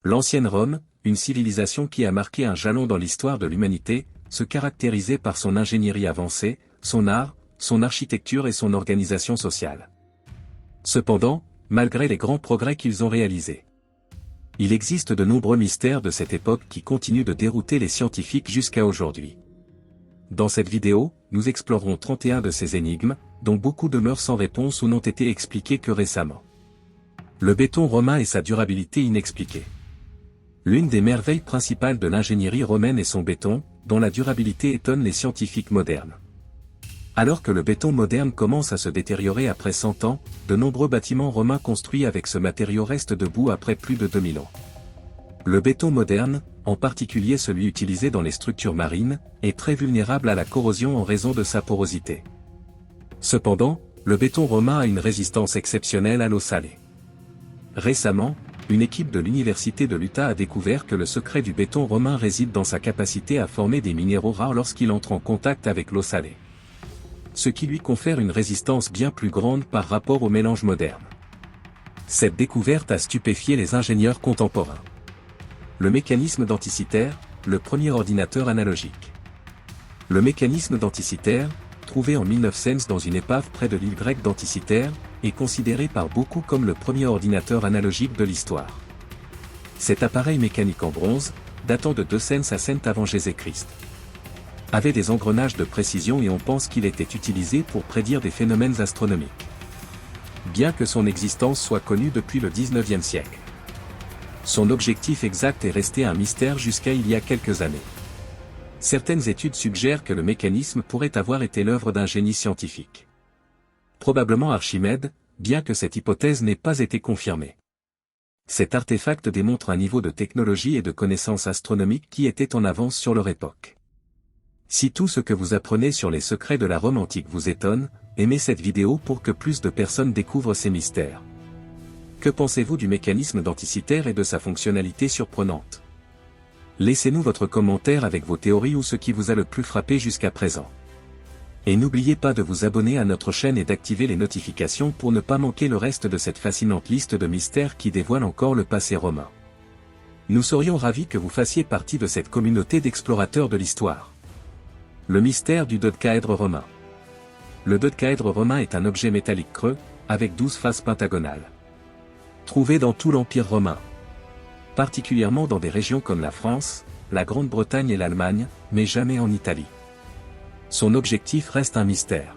L'ancienne Rome, une civilisation qui a marqué un jalon dans l'histoire de l'humanité, se caractérisait par son ingénierie avancée, son art, son architecture et son organisation sociale. Cependant, malgré les grands progrès qu'ils ont réalisés, il existe de nombreux mystères de cette époque qui continuent de dérouter les scientifiques jusqu'à aujourd'hui. Dans cette vidéo, nous explorerons 31 de ces énigmes, dont beaucoup demeurent sans réponse ou n'ont été expliquées que récemment. Le béton romain et sa durabilité inexpliquée. L'une des merveilles principales de l'ingénierie romaine est son béton, dont la durabilité étonne les scientifiques modernes. Alors que le béton moderne commence à se détériorer après 100 ans, de nombreux bâtiments romains construits avec ce matériau restent debout après plus de 2000 ans. Le béton moderne, en particulier celui utilisé dans les structures marines, est très vulnérable à la corrosion en raison de sa porosité. Cependant, le béton romain a une résistance exceptionnelle à l'eau salée. Récemment, une équipe de l'université de l'Utah a découvert que le secret du béton romain réside dans sa capacité à former des minéraux rares lorsqu'il entre en contact avec l'eau salée. Ce qui lui confère une résistance bien plus grande par rapport au mélange moderne. Cette découverte a stupéfié les ingénieurs contemporains. Le mécanisme denticitaire, le premier ordinateur analogique. Le mécanisme denticitaire, trouvé en 1900 dans une épave près de l'île grecque d'Anticythère, est considéré par beaucoup comme le premier ordinateur analogique de l'histoire. Cet appareil mécanique en bronze, datant de 200 à 100 avant Jésus-Christ, avait des engrenages de précision et on pense qu'il était utilisé pour prédire des phénomènes astronomiques. Bien que son existence soit connue depuis le XIXe siècle. Son objectif exact est resté un mystère jusqu'à il y a quelques années. Certaines études suggèrent que le mécanisme pourrait avoir été l'œuvre d'un génie scientifique. Probablement Archimède, bien que cette hypothèse n'ait pas été confirmée. Cet artefact démontre un niveau de technologie et de connaissances astronomiques qui était en avance sur leur époque. Si tout ce que vous apprenez sur les secrets de la Rome antique vous étonne, aimez cette vidéo pour que plus de personnes découvrent ces mystères. Que pensez-vous du mécanisme denticitaire et de sa fonctionnalité surprenante? Laissez-nous votre commentaire avec vos théories ou ce qui vous a le plus frappé jusqu'à présent. Et n'oubliez pas de vous abonner à notre chaîne et d'activer les notifications pour ne pas manquer le reste de cette fascinante liste de mystères qui dévoile encore le passé romain. Nous serions ravis que vous fassiez partie de cette communauté d'explorateurs de l'histoire. Le mystère du dodécaèdre romain. Le dodécaèdre romain est un objet métallique creux, avec 12 faces pentagonales. Trouvé dans tout l'Empire romain. Particulièrement dans des régions comme la France, la Grande-Bretagne et l'Allemagne, mais jamais en Italie. Son objectif reste un mystère.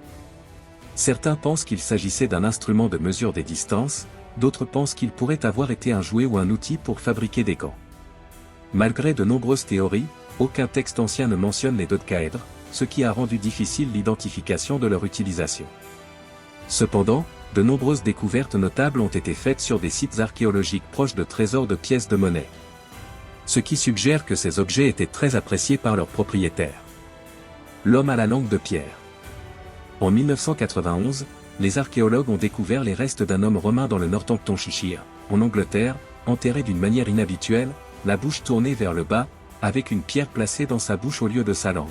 Certains pensent qu'il s'agissait d'un instrument de mesure des distances, d'autres pensent qu'il pourrait avoir été un jouet ou un outil pour fabriquer des gants. Malgré de nombreuses théories, aucun texte ancien ne mentionne les dodécaèdres, ce qui a rendu difficile l'identification de leur utilisation. Cependant, de nombreuses découvertes notables ont été faites sur des sites archéologiques proches de trésors de pièces de monnaie. Ce qui suggère que ces objets étaient très appréciés par leurs propriétaires. L'homme à la langue de pierre. En 1991, les archéologues ont découvert les restes d'un homme romain dans le Northamptonshire, en Angleterre, enterré d'une manière inhabituelle, la bouche tournée vers le bas, avec une pierre placée dans sa bouche au lieu de sa langue.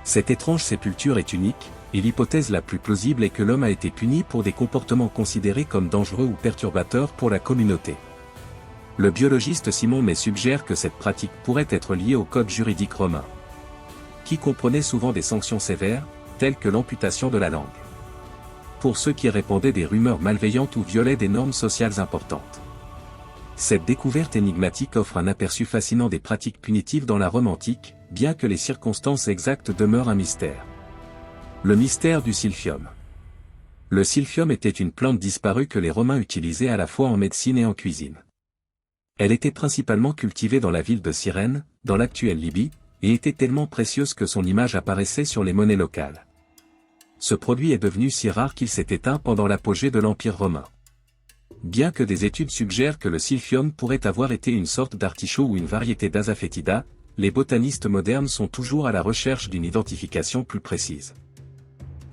Cette étrange sépulture est unique, et l'hypothèse la plus plausible est que l'homme a été puni pour des comportements considérés comme dangereux ou perturbateurs pour la communauté. Le biologiste Simon May suggère que cette pratique pourrait être liée au code juridique romain, qui comprenait souvent des sanctions sévères, telles que l'amputation de la langue, pour ceux qui répandaient des rumeurs malveillantes ou violaient des normes sociales importantes. Cette découverte énigmatique offre un aperçu fascinant des pratiques punitives dans la Rome antique, bien que les circonstances exactes demeurent un mystère. Le mystère du silphium. Le silphium était une plante disparue que les Romains utilisaient à la fois en médecine et en cuisine. Elle était principalement cultivée dans la ville de Cyrène, dans l'actuelle Libye, et était tellement précieuse que son image apparaissait sur les monnaies locales. Ce produit est devenu si rare qu'il s'est éteint pendant l'apogée de l'Empire romain. Bien que des études suggèrent que le silphium pourrait avoir été une sorte d'artichaut ou une variété d'Asafoetida, les botanistes modernes sont toujours à la recherche d'une identification plus précise.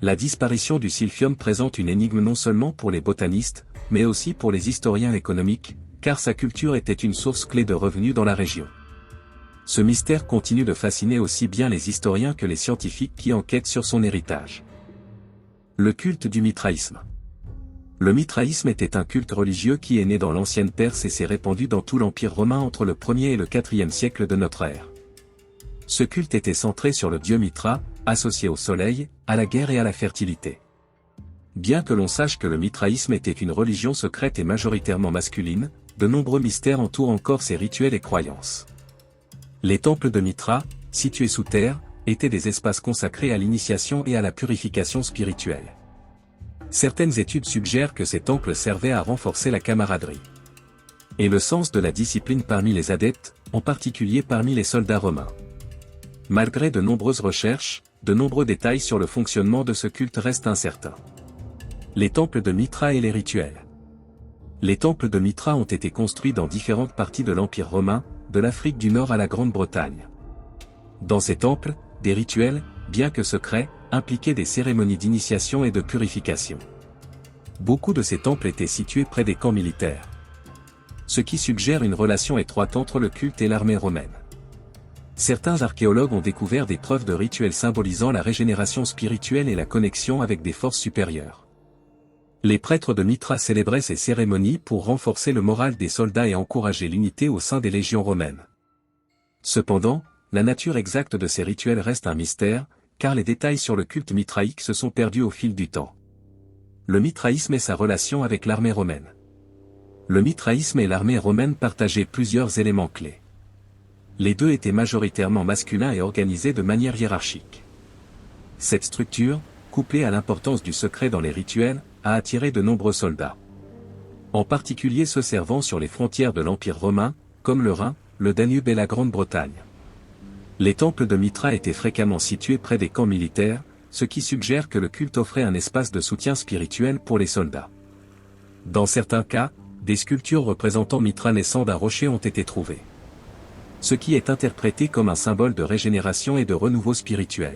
La disparition du silphium présente une énigme non seulement pour les botanistes, mais aussi pour les historiens économiques, car sa culture était une source clé de revenus dans la région. Ce mystère continue de fasciner aussi bien les historiens que les scientifiques qui enquêtent sur son héritage. Le culte du mitraïsme. Le mithraïsme était un culte religieux qui est né dans l'ancienne Perse et s'est répandu dans tout l'Empire romain entre le 1er et le 4e siècle de notre ère. Ce culte était centré sur le dieu Mithra, associé au soleil, à la guerre et à la fertilité. Bien que l'on sache que le mithraïsme était une religion secrète et majoritairement masculine, de nombreux mystères entourent encore ces rituels et croyances. Les temples de Mithra, situés sous terre, étaient des espaces consacrés à l'initiation et à la purification spirituelle. Certaines études suggèrent que ces temples servaient à renforcer la camaraderie et le sens de la discipline parmi les adeptes, en particulier parmi les soldats romains. Malgré de nombreuses recherches, de nombreux détails sur le fonctionnement de ce culte restent incertains. Les temples de Mithra et les rituels. Les temples de Mithra ont été construits dans différentes parties de l'Empire romain, de l'Afrique du Nord à la Grande-Bretagne. Dans ces temples, des rituels, bien que secrets, impliquaient des cérémonies d'initiation et de purification. Beaucoup de ces temples étaient situés près des camps militaires, ce qui suggère une relation étroite entre le culte et l'armée romaine. Certains archéologues ont découvert des preuves de rituels symbolisant la régénération spirituelle et la connexion avec des forces supérieures. Les prêtres de Mithra célébraient ces cérémonies pour renforcer le moral des soldats et encourager l'unité au sein des légions romaines. Cependant, la nature exacte de ces rituels reste un mystère, car les détails sur le culte mithraïque se sont perdus au fil du temps. Le mithraïsme et sa relation avec l'armée romaine. Le mithraïsme et l'armée romaine partageaient plusieurs éléments clés. Les deux étaient majoritairement masculins et organisés de manière hiérarchique. Cette structure, couplée à l'importance du secret dans les rituels, a attiré de nombreux soldats. En particulier ceux servant sur les frontières de l'Empire romain, comme le Rhin, le Danube et la Grande-Bretagne. Les temples de Mithra étaient fréquemment situés près des camps militaires, ce qui suggère que le culte offrait un espace de soutien spirituel pour les soldats. Dans certains cas, des sculptures représentant Mithra naissant d'un rocher ont été trouvées, ce qui est interprété comme un symbole de régénération et de renouveau spirituel.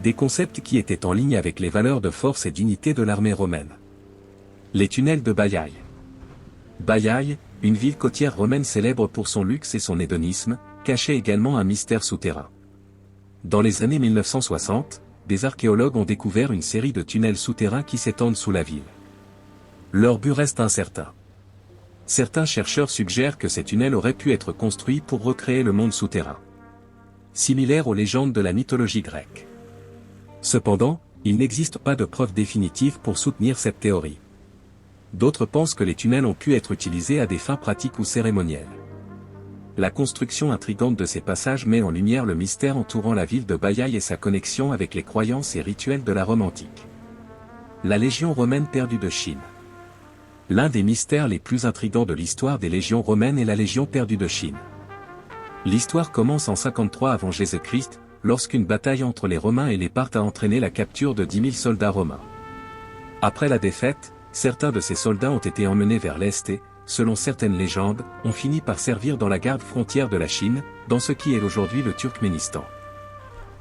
Des concepts qui étaient en ligne avec les valeurs de force et d'unité de l'armée romaine. Les tunnels de Baiae. Baiae, une ville côtière romaine célèbre pour son luxe et son hédonisme, cachait également un mystère souterrain. Dans les années 1960, des archéologues ont découvert une série de tunnels souterrains qui s'étendent sous la ville. Leur but reste incertain. Certains chercheurs suggèrent que ces tunnels auraient pu être construits pour recréer le monde souterrain, similaire aux légendes de la mythologie grecque. Cependant, il n'existe pas de preuves définitives pour soutenir cette théorie. D'autres pensent que les tunnels ont pu être utilisés à des fins pratiques ou cérémonielles. La construction intrigante de ces passages met en lumière le mystère entourant la ville de Baiae et sa connexion avec les croyances et rituels de la Rome antique. La Légion romaine perdue de Chine. L'un des mystères les plus intrigants de l'histoire des légions romaines est la Légion perdue de Chine. L'histoire commence en 53 avant Jésus-Christ, lorsqu'une bataille entre les Romains et les Parthes a entraîné la capture de 10 000 soldats romains. Après la défaite, certains de ces soldats ont été emmenés vers l'Est et, selon certaines légendes, ont fini par servir dans la garde frontière de la Chine, dans ce qui est aujourd'hui le Turkménistan.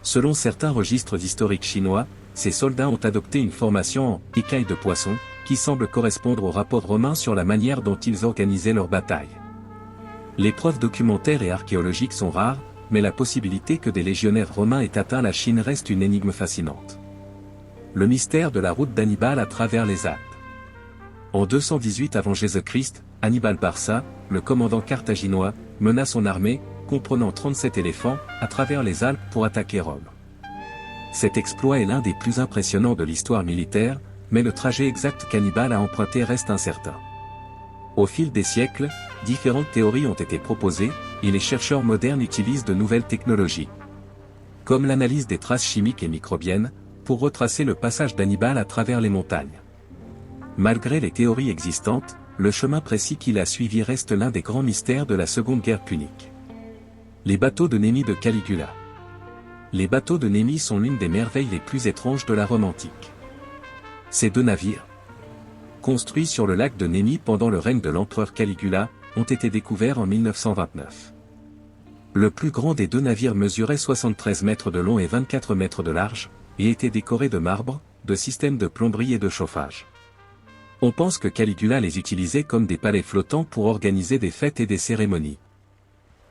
Selon certains registres historiques chinois, ces soldats ont adopté une formation en « écailles de poisson », qui semble correspondre au rapport romain sur la manière dont ils organisaient leurs batailles. Les preuves documentaires et archéologiques sont rares, mais la possibilité que des légionnaires romains aient atteint la Chine reste une énigme fascinante. Le mystère de la route d'Hannibal à travers les Alpes. En 218 avant Jésus-Christ, Hannibal Barca, le commandant carthaginois, mena son armée, comprenant 37 éléphants, à travers les Alpes pour attaquer Rome. Cet exploit est l'un des plus impressionnants de l'histoire militaire, mais le trajet exact qu'Hannibal a emprunté reste incertain. Au fil des siècles, différentes théories ont été proposées, et les chercheurs modernes utilisent de nouvelles technologies, comme l'analyse des traces chimiques et microbiennes, pour retracer le passage d'Hannibal à travers les montagnes. Malgré les théories existantes, le chemin précis qu'il a suivi reste l'un des grands mystères de la Seconde Guerre punique. Les bateaux de Némi de Caligula. Les bateaux de Némi sont l'une des merveilles les plus étranges de la Rome antique. Ces deux navires, construits sur le lac de Némi pendant le règne de l'empereur Caligula, ont été découverts en 1929. Le plus grand des deux navires mesurait 73 mètres de long et 24 mètres de large, et était décoré de marbre, de systèmes de plomberie et de chauffage. On pense que Caligula les utilisait comme des palais flottants pour organiser des fêtes et des cérémonies.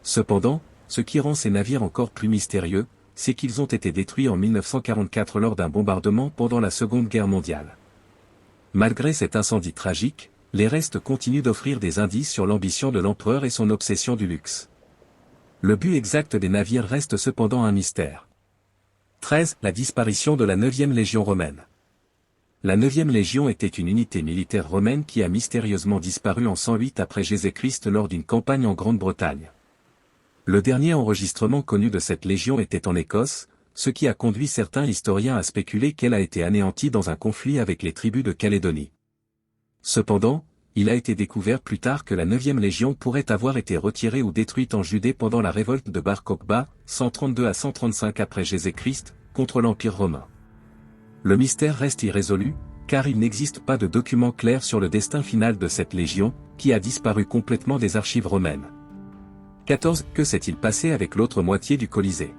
Cependant, ce qui rend ces navires encore plus mystérieux, c'est qu'ils ont été détruits en 1944 lors d'un bombardement pendant la Seconde Guerre mondiale. Malgré cet incendie tragique, les restes continuent d'offrir des indices sur l'ambition de l'empereur et son obsession du luxe. Le but exact des navires reste cependant un mystère. 13. La disparition de la 9e Légion romaine. La 9e Légion était une unité militaire romaine qui a mystérieusement disparu en 108 après Jésus-Christ lors d'une campagne en Grande-Bretagne. Le dernier enregistrement connu de cette légion était en Écosse, ce qui a conduit certains historiens à spéculer qu'elle a été anéantie dans un conflit avec les tribus de Calédonie. Cependant, il a été découvert plus tard que la 9e Légion pourrait avoir été retirée ou détruite en Judée pendant la révolte de Bar Kokhba, 132 à 135 après Jésus-Christ, contre l'Empire romain. Le mystère reste irrésolu, car il n'existe pas de document clair sur le destin final de cette légion, qui a disparu complètement des archives romaines. 14. Que s'est-il passé avec l'autre moitié du Colisée?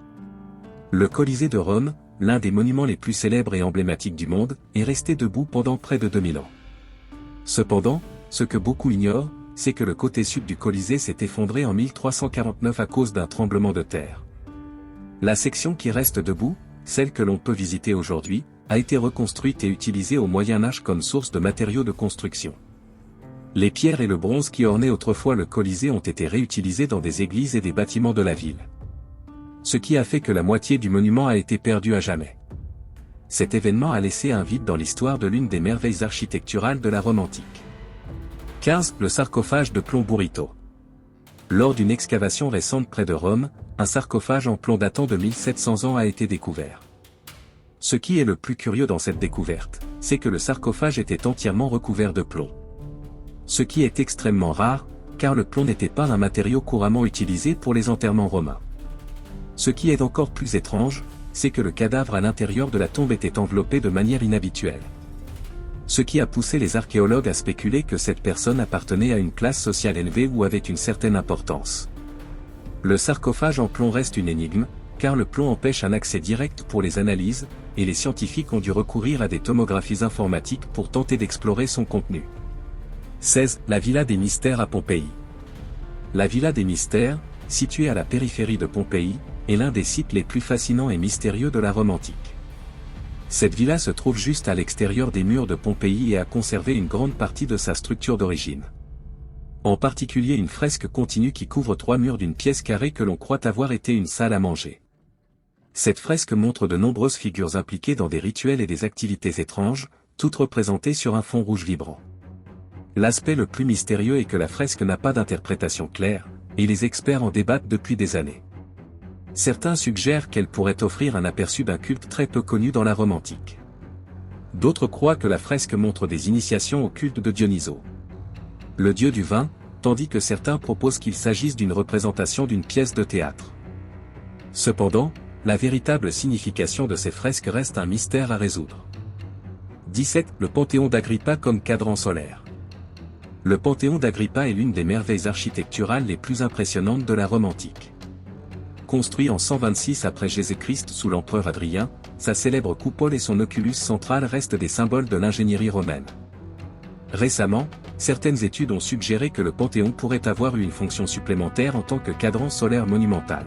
Le Colisée de Rome, l'un des monuments les plus célèbres et emblématiques du monde, est resté debout pendant près de 2000 ans. Cependant, ce que beaucoup ignorent, c'est que le côté sud du Colisée s'est effondré en 1349 à cause d'un tremblement de terre. La section qui reste debout, celle que l'on peut visiter aujourd'hui, a été reconstruite et utilisée au Moyen Âge comme source de matériaux de construction. Les pierres et le bronze qui ornaient autrefois le Colisée ont été réutilisés dans des églises et des bâtiments de la ville. Ce qui a fait que la moitié du monument a été perdue à jamais. Cet événement a laissé un vide dans l'histoire de l'une des merveilles architecturales de la Rome antique. 15. Le sarcophage de plomb Burrito. Lors d'une excavation récente près de Rome, un sarcophage en plomb datant de 1700 ans a été découvert. Ce qui est le plus curieux dans cette découverte, c'est que le sarcophage était entièrement recouvert de plomb. Ce qui est extrêmement rare, car le plomb n'était pas un matériau couramment utilisé pour les enterrements romains. Ce qui est encore plus étrange, c'est que le cadavre à l'intérieur de la tombe était enveloppé de manière inhabituelle. Ce qui a poussé les archéologues à spéculer que cette personne appartenait à une classe sociale élevée ou avait une certaine importance. Le sarcophage en plomb reste une énigme, car le plomb empêche un accès direct pour les analyses, et les scientifiques ont dû recourir à des tomographies informatiques pour tenter d'explorer son contenu. 16. La Villa des Mystères à Pompéi. La Villa des Mystères, située à la périphérie de Pompéi, est l'un des sites les plus fascinants et mystérieux de la Rome antique. Cette villa se trouve juste à l'extérieur des murs de Pompéi et a conservé une grande partie de sa structure d'origine. En particulier une fresque continue qui couvre 3 murs d'une pièce carrée que l'on croit avoir été une salle à manger. Cette fresque montre de nombreuses figures impliquées dans des rituels et des activités étranges, toutes représentées sur un fond rouge vibrant. L'aspect le plus mystérieux est que la fresque n'a pas d'interprétation claire, et les experts en débattent depuis des années. Certains suggèrent qu'elle pourrait offrir un aperçu d'un culte très peu connu dans la Rome antique. D'autres croient que la fresque montre des initiations au culte de Dionysos, le dieu du vin, tandis que certains proposent qu'il s'agisse d'une représentation d'une pièce de théâtre. Cependant, la véritable signification de ces fresques reste un mystère à résoudre. 17. Le Panthéon d'Agrippa comme cadran solaire. Le Panthéon d'Agrippa est l'une des merveilles architecturales les plus impressionnantes de la Rome antique. Construit en 126 après Jésus-Christ sous l'empereur Adrien, sa célèbre coupole et son oculus central restent des symboles de l'ingénierie romaine. Récemment, certaines études ont suggéré que le Panthéon pourrait avoir eu une fonction supplémentaire en tant que cadran solaire monumental.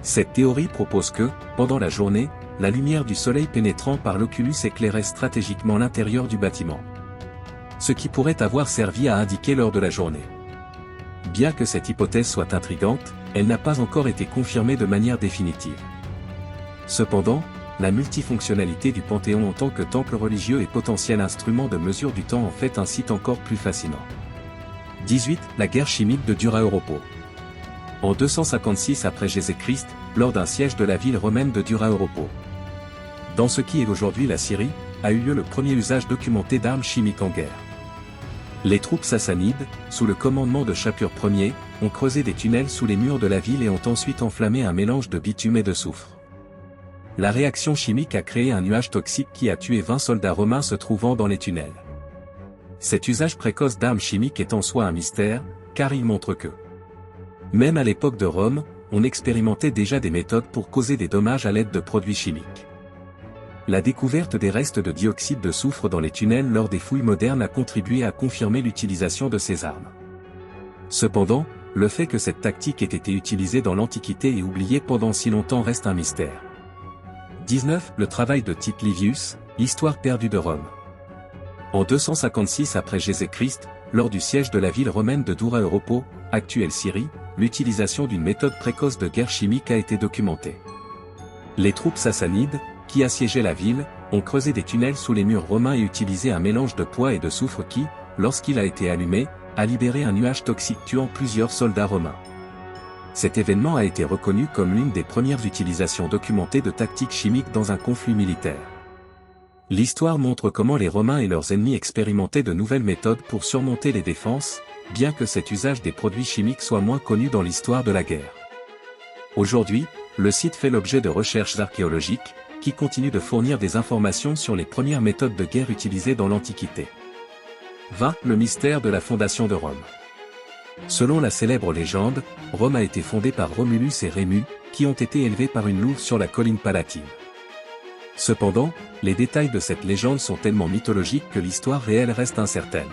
Cette théorie propose que, pendant la journée, la lumière du soleil pénétrant par l'oculus éclairait stratégiquement l'intérieur du bâtiment. Ce qui pourrait avoir servi à indiquer l'heure de la journée. Bien que cette hypothèse soit intrigante, elle n'a pas encore été confirmée de manière définitive. Cependant, la multifonctionnalité du Panthéon en tant que temple religieux et potentiel instrument de mesure du temps en fait un site encore plus fascinant. 18. La guerre chimique de Dura Europo. En 256 après Jésus-Christ, lors d'un siège de la ville romaine de Dura Europo, dans ce qui est aujourd'hui la Syrie, a eu lieu le premier usage documenté d'armes chimiques en guerre. Les troupes sassanides, sous le commandement de Shapur Ier, ont creusé des tunnels sous les murs de la ville et ont ensuite enflammé un mélange de bitume et de soufre. La réaction chimique a créé un nuage toxique qui a tué 20 soldats romains se trouvant dans les tunnels. Cet usage précoce d'armes chimiques est en soi un mystère, car il montre que, même à l'époque de Rome, on expérimentait déjà des méthodes pour causer des dommages à l'aide de produits chimiques. La découverte des restes de dioxyde de soufre dans les tunnels lors des fouilles modernes a contribué à confirmer l'utilisation de ces armes. Cependant, le fait que cette tactique ait été utilisée dans l'Antiquité et oubliée pendant si longtemps reste un mystère. 19. Le travail de Tite Livius, l'histoire perdue de Rome. En 256 après Jésus-Christ, lors du siège de la ville romaine de Doura Europo, actuelle Syrie, l'utilisation d'une méthode précoce de guerre chimique a été documentée. Les troupes sassanides, qui assiégeaient la ville, ont creusé des tunnels sous les murs romains et utilisé un mélange de poids et de soufre qui, lorsqu'il a été allumé, a libéré un nuage toxique tuant plusieurs soldats romains. Cet événement a été reconnu comme l'une des premières utilisations documentées de tactiques chimiques dans un conflit militaire. L'histoire montre comment les Romains et leurs ennemis expérimentaient de nouvelles méthodes pour surmonter les défenses, bien que cet usage des produits chimiques soit moins connu dans l'histoire de la guerre. Aujourd'hui, le site fait l'objet de recherches archéologiques, qui continuent de fournir des informations sur les premières méthodes de guerre utilisées dans l'Antiquité. 20. Le mystère de la fondation de Rome. Selon la célèbre légende, Rome a été fondée par Romulus et Rémus, qui ont été élevés par une louve sur la colline palatine. Cependant, les détails de cette légende sont tellement mythologiques que l'histoire réelle reste incertaine.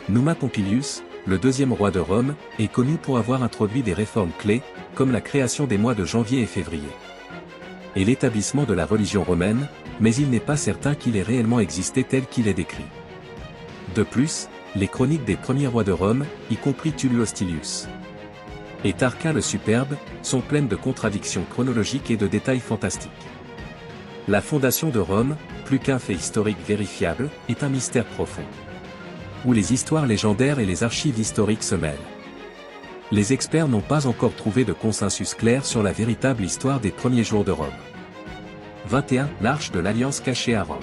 Numa Pompilius, le deuxième roi de Rome, est connu pour avoir introduit des réformes clés, comme la création des mois de janvier et février, et l'établissement de la religion romaine, mais il n'est pas certain qu'il ait réellement existé tel qu'il est décrit. De plus, les chroniques des premiers rois de Rome, y compris Tullus Hostilius et Tarquin le Superbe, sont pleines de contradictions chronologiques et de détails fantastiques. La fondation de Rome, plus qu'un fait historique vérifiable, est un mystère profond, où les histoires légendaires et les archives historiques se mêlent. Les experts n'ont pas encore trouvé de consensus clair sur la véritable histoire des premiers jours de Rome. 21. L'Arche de l'Alliance cachée à Rome.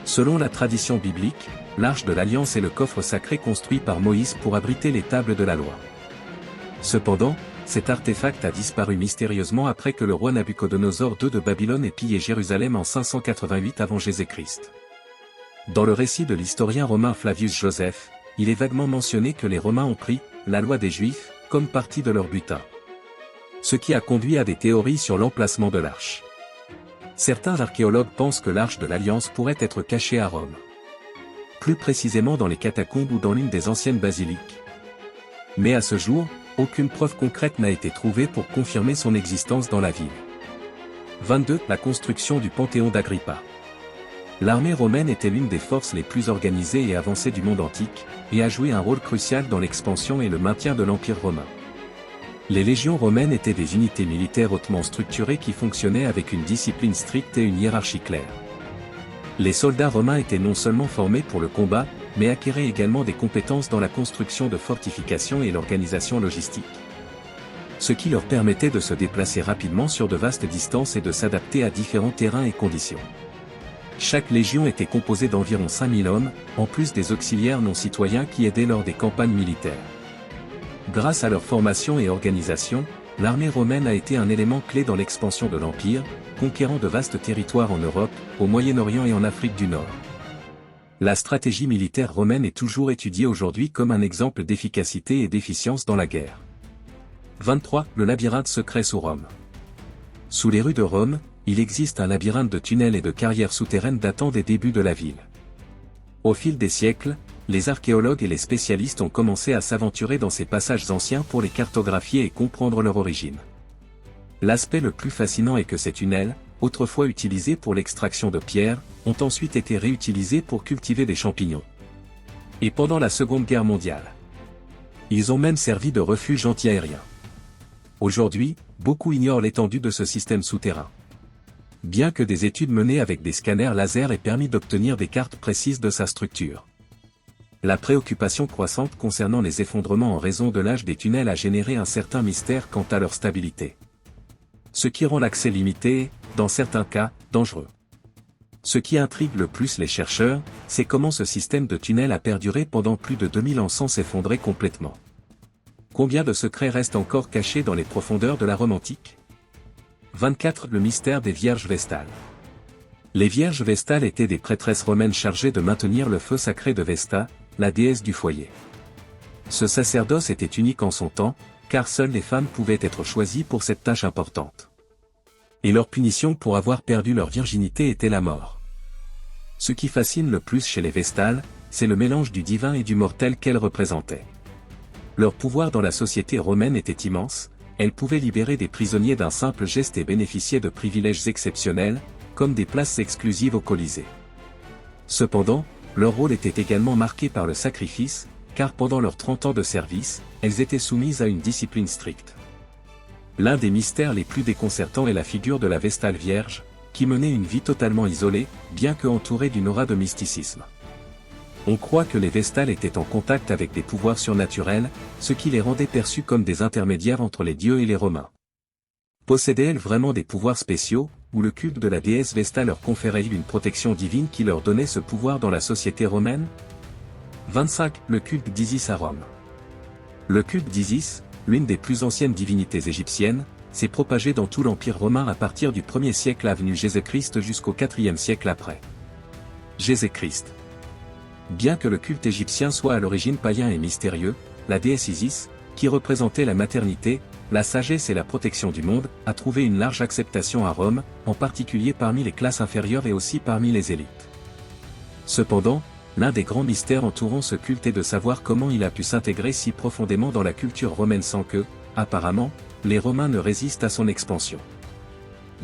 Selon la tradition biblique, l'Arche de l'Alliance est le coffre sacré construit par Moïse pour abriter les tables de la loi. Cependant, cet artefact a disparu mystérieusement après que le roi Nabuchodonosor II de Babylone ait pillé Jérusalem en 588 avant Jésus-Christ. Dans le récit de l'historien romain Flavius Joseph, il est vaguement mentionné que les Romains ont pris la loi des Juifs comme partie de leur butin, ce qui a conduit à des théories sur l'emplacement de l'arche. Certains archéologues pensent que l'arche de l'Alliance pourrait être cachée à Rome, plus précisément dans les catacombes ou dans l'une des anciennes basiliques. Mais à ce jour, aucune preuve concrète n'a été trouvée pour confirmer son existence dans la ville. 22. La construction du Panthéon d'Agrippa. L'armée romaine était l'une des forces les plus organisées et avancées du monde antique, et a joué un rôle crucial dans l'expansion et le maintien de l'Empire romain. Les légions romaines étaient des unités militaires hautement structurées qui fonctionnaient avec une discipline stricte et une hiérarchie claire. Les soldats romains étaient non seulement formés pour le combat, mais acquéraient également des compétences dans la construction de fortifications et l'organisation logistique, ce qui leur permettait de se déplacer rapidement sur de vastes distances et de s'adapter à différents terrains et conditions. Chaque légion était composée d'environ 5000 hommes, en plus des auxiliaires non citoyens qui aidaient lors des campagnes militaires. Grâce à leur formation et organisation, l'armée romaine a été un élément clé dans l'expansion de l'Empire, conquérant de vastes territoires en Europe, au Moyen-Orient et en Afrique du Nord. La stratégie militaire romaine est toujours étudiée aujourd'hui comme un exemple d'efficacité et d'efficience dans la guerre. 23. Le labyrinthe secret sous Rome. Sous les rues de Rome, il existe un labyrinthe de tunnels et de carrières souterraines datant des débuts de la ville. Au fil des siècles, les archéologues et les spécialistes ont commencé à s'aventurer dans ces passages anciens pour les cartographier et comprendre leur origine. L'aspect le plus fascinant est que ces tunnels, autrefois utilisés pour l'extraction de pierres, ont ensuite été réutilisés pour cultiver des champignons. Et pendant la Seconde Guerre mondiale, ils ont même servi de refuge anti-aérien. Aujourd'hui, beaucoup ignorent l'étendue de ce système souterrain, bien que des études menées avec des scanners laser aient permis d'obtenir des cartes précises de sa structure. La préoccupation croissante concernant les effondrements en raison de l'âge des tunnels a généré un certain mystère quant à leur stabilité, ce qui rend l'accès limité, dans certains cas, dangereux. Ce qui intrigue le plus les chercheurs, c'est comment ce système de tunnels a perduré pendant plus de 2000 ans sans s'effondrer complètement. Combien de secrets restent encore cachés dans les profondeurs de la Rome antique ? 24. Le mystère des Vierges Vestales. Les Vierges Vestales étaient des prêtresses romaines chargées de maintenir le feu sacré de Vesta, la déesse du foyer. Ce sacerdoce était unique en son temps, car seules les femmes pouvaient être choisies pour cette tâche importante. Et leur punition pour avoir perdu leur virginité était la mort. Ce qui fascine le plus chez les Vestales, c'est le mélange du divin et du mortel qu'elles représentaient. Leur pouvoir dans la société romaine était immense, elles pouvaient libérer des prisonniers d'un simple geste et bénéficier de privilèges exceptionnels, comme des places exclusives au Colisée. Cependant, leur rôle était également marqué par le sacrifice, car pendant leurs 30 ans de service, elles étaient soumises à une discipline stricte. L'un des mystères les plus déconcertants est la figure de la Vestale Vierge, qui menait une vie totalement isolée, bien que entourée d'une aura de mysticisme. On croit que les Vestales étaient en contact avec des pouvoirs surnaturels, ce qui les rendait perçus comme des intermédiaires entre les dieux et les Romains. Possédaient-elles vraiment des pouvoirs spéciaux, ou le culte de la déesse Vesta leur conférait-il une protection divine qui leur donnait ce pouvoir dans la société romaine? 25. Le culte d'Isis à Rome. Le culte d'Isis, l'une des plus anciennes divinités égyptiennes, s'est propagé dans tout l'Empire romain à partir du 1er siècle avant Jésus-Christ jusqu'au 4e siècle après Jésus-Christ. Bien que le culte égyptien soit à l'origine païen et mystérieux, la déesse Isis, qui représentait la maternité, la sagesse et la protection du monde, a trouvé une large acceptation à Rome, en particulier parmi les classes inférieures et aussi parmi les élites. Cependant, l'un des grands mystères entourant ce culte est de savoir comment il a pu s'intégrer si profondément dans la culture romaine sans que, apparemment, les Romains ne résistent à son expansion.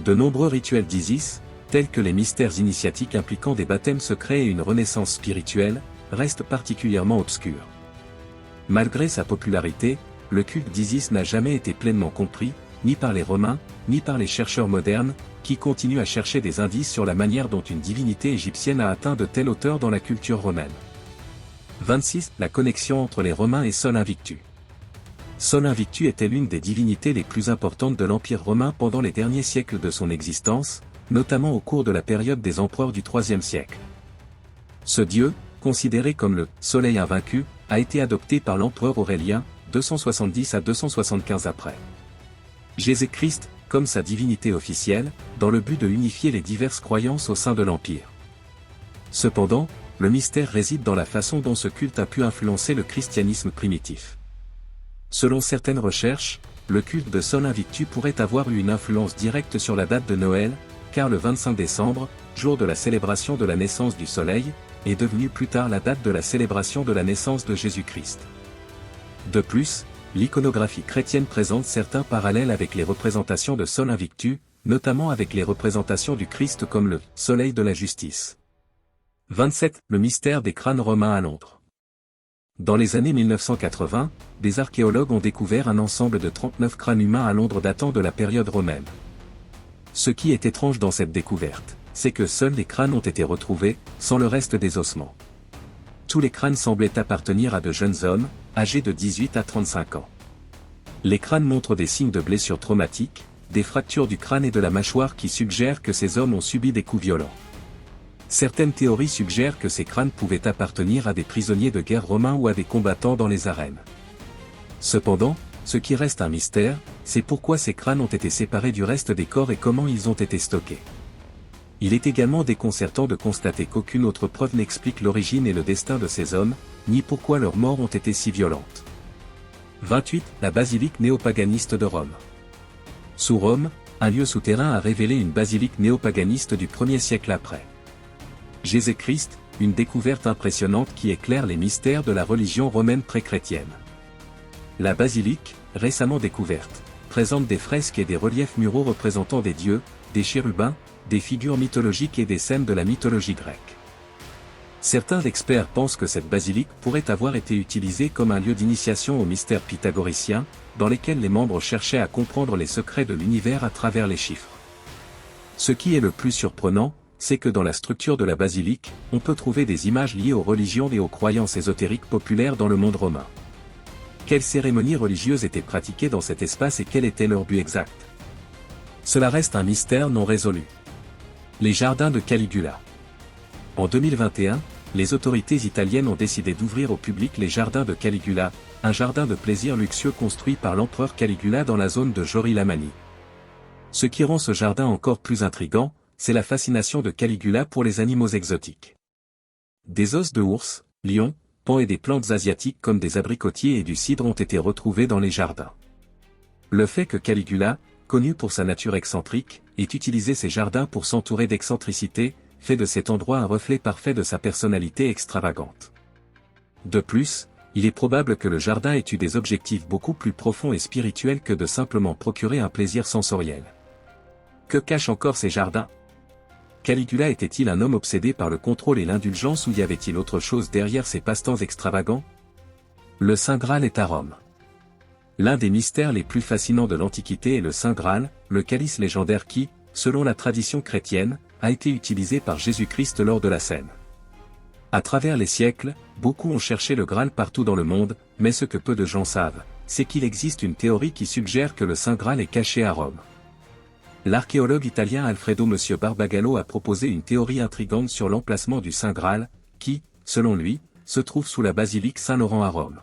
De nombreux rituels d'Isis, tels que les mystères initiatiques impliquant des baptêmes secrets et une renaissance spirituelle, restent particulièrement obscurs. Malgré sa popularité, le culte d'Isis n'a jamais été pleinement compris, ni par les Romains, ni par les chercheurs modernes, qui continuent à chercher des indices sur la manière dont une divinité égyptienne a atteint de telle hauteur dans la culture romaine. 26. La connexion entre les Romains et Sol Invictus. Sol Invictus était l'une des divinités les plus importantes de l'Empire romain pendant les derniers siècles de son existence, notamment au cours de la période des empereurs du IIIe siècle. Ce dieu, considéré comme le « soleil invaincu », a été adopté par l'empereur Aurélien, 270 à 275 après Jésus-Christ, comme sa divinité officielle, dans le but de unifier les diverses croyances au sein de l'Empire. Cependant, le mystère réside dans la façon dont ce culte a pu influencer le christianisme primitif. Selon certaines recherches, le culte de Sol Invictus pourrait avoir eu une influence directe sur la date de Noël, car le 25 décembre, jour de la célébration de la naissance du soleil, est devenu plus tard la date de la célébration de la naissance de Jésus-Christ. De plus, l'iconographie chrétienne présente certains parallèles avec les représentations de Sol Invictus, notamment avec les représentations du Christ comme le « soleil de la justice ». 27. Le mystère des crânes romains à Londres. Dans les années 1980, des archéologues ont découvert un ensemble de 39 crânes humains à Londres datant de la période romaine. Ce qui est étrange dans cette découverte, c'est que seuls les crânes ont été retrouvés, sans le reste des ossements. Tous les crânes semblaient appartenir à de jeunes hommes, âgés de 18 à 35 ans. Les crânes montrent des signes de blessures traumatiques, des fractures du crâne et de la mâchoire qui suggèrent que ces hommes ont subi des coups violents. Certaines théories suggèrent que ces crânes pouvaient appartenir à des prisonniers de guerre romains ou à des combattants dans les arènes. Cependant, ce qui reste un mystère, c'est pourquoi ces crânes ont été séparés du reste des corps et comment ils ont été stockés. Il est également déconcertant de constater qu'aucune autre preuve n'explique l'origine et le destin de ces hommes, ni pourquoi leurs morts ont été si violentes. 28. La basilique néopaganiste de Rome. Sous Rome, un lieu souterrain a révélé une basilique néopaganiste du 1er siècle après Jésus-Christ, une découverte impressionnante qui éclaire les mystères de la religion romaine pré-chrétienne. La basilique, récemment découverte, présente des fresques et des reliefs muraux représentant des dieux, des chérubins, des figures mythologiques et des scènes de la mythologie grecque. Certains experts pensent que cette basilique pourrait avoir été utilisée comme un lieu d'initiation aux mystères pythagoriciens, dans lesquels les membres cherchaient à comprendre les secrets de l'univers à travers les chiffres. Ce qui est le plus surprenant, c'est que dans la structure de la basilique, on peut trouver des images liées aux religions et aux croyances ésotériques populaires dans le monde romain. Quelles cérémonies religieuses étaient pratiquées dans cet espace et quel était leur but exact? Cela reste un mystère non résolu. Les jardins de Caligula. En 2021, les autorités italiennes ont décidé d'ouvrir au public les jardins de Caligula, un jardin de plaisir luxueux construit par l'empereur Caligula dans la zone de Jory-la-Manie. Ce qui rend ce jardin encore plus intrigant, c'est la fascination de Caligula pour les animaux exotiques. Des os de ours, lions, paons et des plantes asiatiques comme des abricotiers et du cidre ont été retrouvés dans les jardins. Le fait que Caligula, connu pour sa nature excentrique, ait utilisé ces jardins pour s'entourer d'excentricité, fait de cet endroit un reflet parfait de sa personnalité extravagante. De plus, il est probable que le jardin ait eu des objectifs beaucoup plus profonds et spirituels que de simplement procurer un plaisir sensoriel. Que cachent encore ces jardins? Caligula était-il un homme obsédé par le contrôle et l'indulgence ou y avait-il autre chose derrière ses passe-temps extravagants? Le Saint Graal est à Rome. L'un des mystères les plus fascinants de l'Antiquité est le Saint Graal, le calice légendaire qui, selon la tradition chrétienne, a été utilisé par Jésus-Christ lors de la scène. À travers les siècles, beaucoup ont cherché le Graal partout dans le monde, mais ce que peu de gens savent, c'est qu'il existe une théorie qui suggère que le Saint Graal est caché à Rome. L'archéologue italien Alfredo M. Barbagallo a proposé une théorie intrigante sur l'emplacement du Saint Graal, qui, selon lui, se trouve sous la basilique Saint-Laurent à Rome.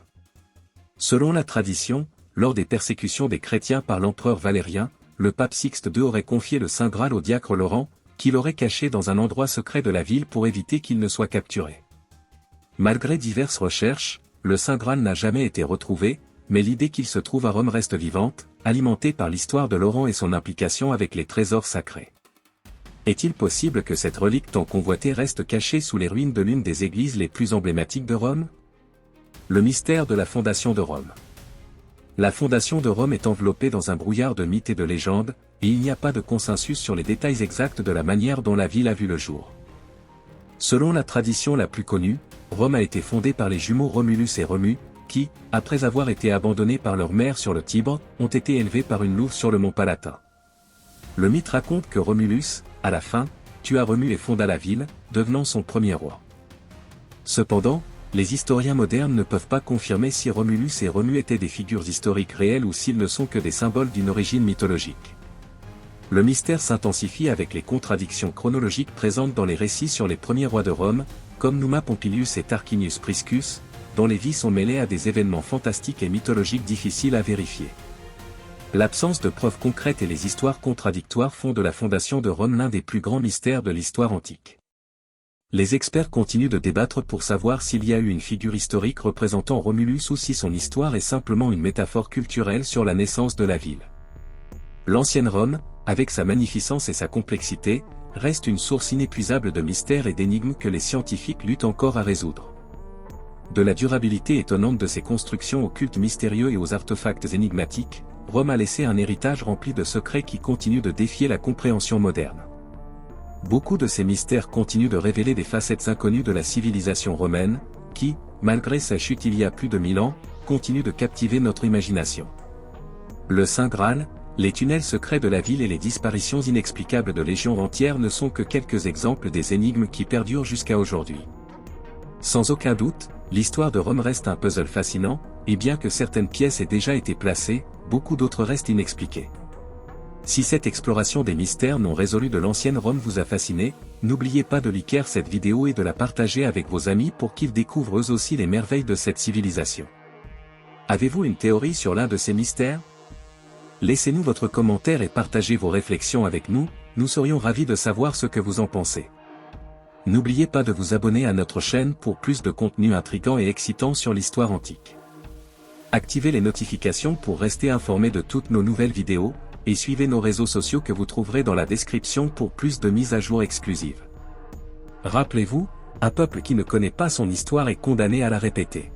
Selon la tradition, lors des persécutions des chrétiens par l'empereur Valérien, le pape Sixte II aurait confié le Saint Graal au diacre Laurent, qui l'aurait caché dans un endroit secret de la ville pour éviter qu'il ne soit capturé. Malgré diverses recherches, le Saint Graal n'a jamais été retrouvé, mais l'idée qu'il se trouve à Rome reste vivante, alimentée par l'histoire de Laurent et son implication avec les trésors sacrés. Est-il possible que cette relique tant convoitée reste cachée sous les ruines de l'une des églises les plus emblématiques de Rome? Le mystère de la fondation de Rome. La fondation de Rome est enveloppée dans un brouillard de mythes et de légendes, et il n'y a pas de consensus sur les détails exacts de la manière dont la ville a vu le jour. Selon la tradition la plus connue, Rome a été fondée par les jumeaux Romulus et Rémus, qui, après avoir été abandonnés par leur mère sur le Tibre, ont été élevés par une louve sur le mont Palatin. Le mythe raconte que Romulus, à la fin, tua Rémus et fonda la ville, devenant son premier roi. Cependant, les historiens modernes ne peuvent pas confirmer si Romulus et Rémus étaient des figures historiques réelles ou s'ils ne sont que des symboles d'une origine mythologique. Le mystère s'intensifie avec les contradictions chronologiques présentes dans les récits sur les premiers rois de Rome, comme Numa Pompilius et Tarquinius Priscus, dont les vies sont mêlées à des événements fantastiques et mythologiques difficiles à vérifier. L'absence de preuves concrètes et les histoires contradictoires font de la fondation de Rome l'un des plus grands mystères de l'histoire antique. Les experts continuent de débattre pour savoir s'il y a eu une figure historique représentant Romulus ou si son histoire est simplement une métaphore culturelle sur la naissance de la ville. L'ancienne Rome, avec sa magnificence et sa complexité, reste une source inépuisable de mystères et d'énigmes que les scientifiques luttent encore à résoudre. De la durabilité étonnante de ses constructions aux cultes mystérieux et aux artefacts énigmatiques, Rome a laissé un héritage rempli de secrets qui continuent de défier la compréhension moderne. Beaucoup de ces mystères continuent de révéler des facettes inconnues de la civilisation romaine, qui, malgré sa chute il y a plus de 1000 ans, continue de captiver notre imagination. Le Saint Graal, les tunnels secrets de la ville et les disparitions inexplicables de légions entières ne sont que quelques exemples des énigmes qui perdurent jusqu'à aujourd'hui. Sans aucun doute, l'histoire de Rome reste un puzzle fascinant, et bien que certaines pièces aient déjà été placées, beaucoup d'autres restent inexpliquées. Si cette exploration des mystères non résolus de l'ancienne Rome vous a fasciné, n'oubliez pas de liker cette vidéo et de la partager avec vos amis pour qu'ils découvrent eux aussi les merveilles de cette civilisation. Avez-vous une théorie sur l'un de ces mystères? Laissez-nous votre commentaire et partagez vos réflexions avec nous, nous serions ravis de savoir ce que vous en pensez. N'oubliez pas de vous abonner à notre chaîne pour plus de contenu intrigant et excitant sur l'histoire antique. Activez les notifications pour rester informé de toutes nos nouvelles vidéos, et suivez nos réseaux sociaux que vous trouverez dans la description pour plus de mises à jour exclusives. Rappelez-vous, un peuple qui ne connaît pas son histoire est condamné à la répéter.